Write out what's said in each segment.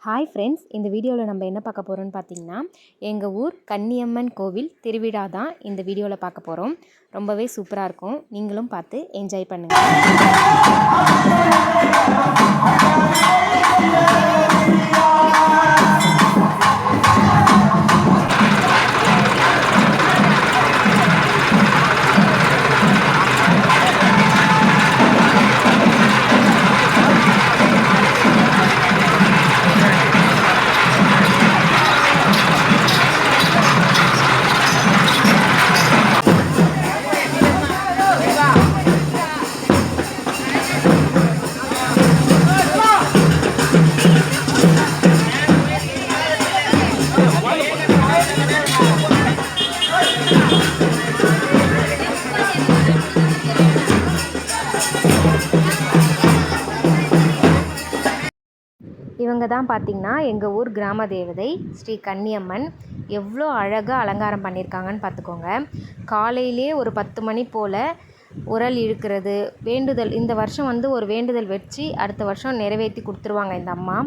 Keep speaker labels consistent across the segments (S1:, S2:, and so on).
S1: Hi friends, இந்த வீடியோவில் நம்ம என்ன பார்க்க போகிறோம்னு பார்த்தீங்கன்னா, எங்கள் ஊர் கன்னியம்மன் கோவில் திருவிழா தான் இந்த வீடியோவில் பார்க்க போகிறோம். ரொம்பவே சூப்பராக இருக்கும். நீங்களும் பார்த்து என்ஜாய் பண்ணுங்கள். இவங்க தான் பார்த்திங்கன்னா எங்கள் ஊர் கிராம தேவதை ஸ்ரீ கன்னியம்மன். எவ்வளோ அழகாக அலங்காரம் பண்ணியிருக்காங்கன்னு பார்த்துக்கோங்க. காலையிலே ஒரு 10 மணி போல் உரல் இழுக்கிறது, வேண்டுதல், இந்த வருஷம் ஒரு வேண்டுதல் வச்சு அடுத்த வருஷம் நிறைவேற்றி கொடுத்துருவாங்க இந்த அம்மா.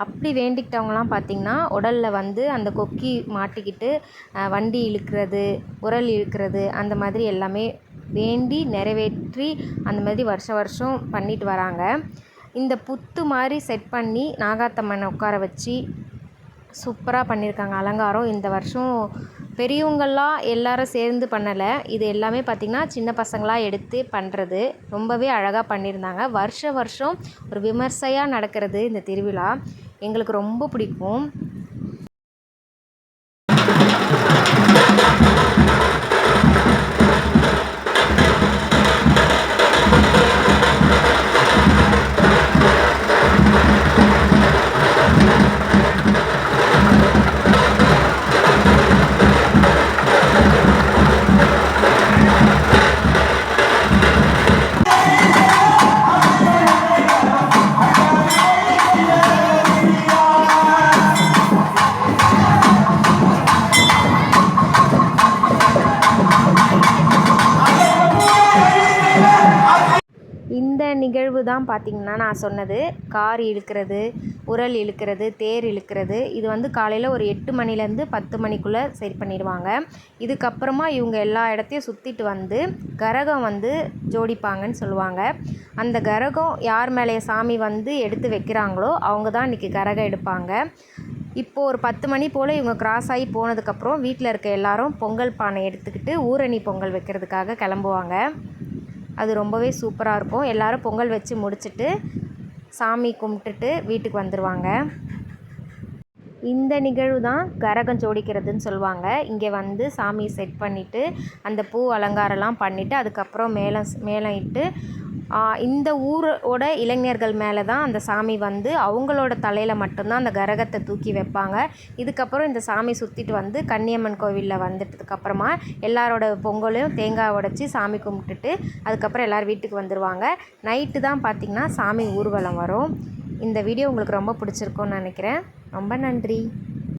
S1: அப்படி வேண்டிக்கிட்டவங்களாம் பார்த்திங்கன்னா உடலில் அந்த கொக்கி மாட்டிக்கிட்டு வண்டி இழுக்கிறது, உரல் இழுக்கிறது, அந்த மாதிரி எல்லாமே வேண்டி நிறைவேற்றி அந்த மாதிரி வருஷம் பண்ணிட்டு வராங்க. இந்த புத்து மாதிரி செட் பண்ணி நாகாத்தம்மனை உட்கார வச்சு சூப்பராக பண்ணியிருக்காங்க அலங்காரம். இந்த வருஷம் பெரியவங்கள்லாம் எல்லாரும் சேர்ந்து பண்ணலை, இது எல்லாமே பார்த்திங்கன்னா சின்ன பசங்களாக எடுத்து பண்ணுறது. ரொம்பவே அழகாக பண்ணியிருந்தாங்க. வருஷம் ஒரு விமர்சையாக நடக்கிறது இந்த திருவிழா. எங்களுக்கு ரொம்ப பிடிக்கும். இந்த நிகழ்வு தான் பார்த்திங்கன்னா நான் சொன்னது, கார் இழுக்கிறது, உரல் இழுக்கிறது, தேர் இழுக்கிறது. இது காலையில் ஒரு 8 மணிலேருந்து 10 மணிக்குள்ளே சரி பண்ணிடுவாங்க. இதுக்கப்புறமா இவங்க எல்லா இடத்தையும் சுற்றிட்டு கரகம் ஜோடிப்பாங்கன்னு சொல்லுவாங்க. அந்த கரகம் யார் மேலே சாமி எடுத்து வைக்கிறாங்களோ அவங்க தான் இன்றைக்கி கரகம் எடுப்பாங்க. இப்போது ஒரு 10 மணி போல் இவங்க கிராஸ் ஆகி போனதுக்கப்புறம் வீட்டில் இருக்க எல்லாரும் பொங்கல் பானை எடுத்துக்கிட்டு ஊரணி பொங்கல் வைக்கிறதுக்காக கிளம்புவாங்க. அது ரொம்பவே சூப்பராக இருக்கும். எல்லோரும் பொங்கல் வச்சு முடிச்சுட்டு சாமி கும்பிட்டுட்டு வீட்டுக்கு வந்துடுவாங்க. இந்த நிகழ்வு தான் கரகம் ஜோடிக்கிறதுன்னு சொல்லுவாங்க. இங்கே சாமி செட் பண்ணிவிட்டு அந்த பூ அலங்காரம்லாம் பண்ணிவிட்டு அதுக்கப்புறம் மேளம் இட்டு இந்த ஊரோட இளைஞர்கள் மேலே தான் அந்த சாமி அவங்களோட தலையில் மட்டும்தான் அந்த கரகத்தை தூக்கி வைப்பாங்க. இதுக்கப்புறம் இந்த சாமி சுற்றிட்டு கன்னியம்மன் கோவிலில் வந்துட்டதுக்கப்புறமா எல்லாரோட பொங்கலையும் தேங்காய் உடைச்சி சாமி கும்பிட்டுட்டு அதுக்கப்புறம் எல்லோரும் வீட்டுக்கு வந்துடுவாங்க. நைட்டு தான் பார்த்திங்கன்னா சாமி ஊர்வலம் வரும். இந்த வீடியோ உங்களுக்கு ரொம்ப பிடிச்சிருக்கும்னு நினைக்கிறேன். ரொம்ப நன்றி.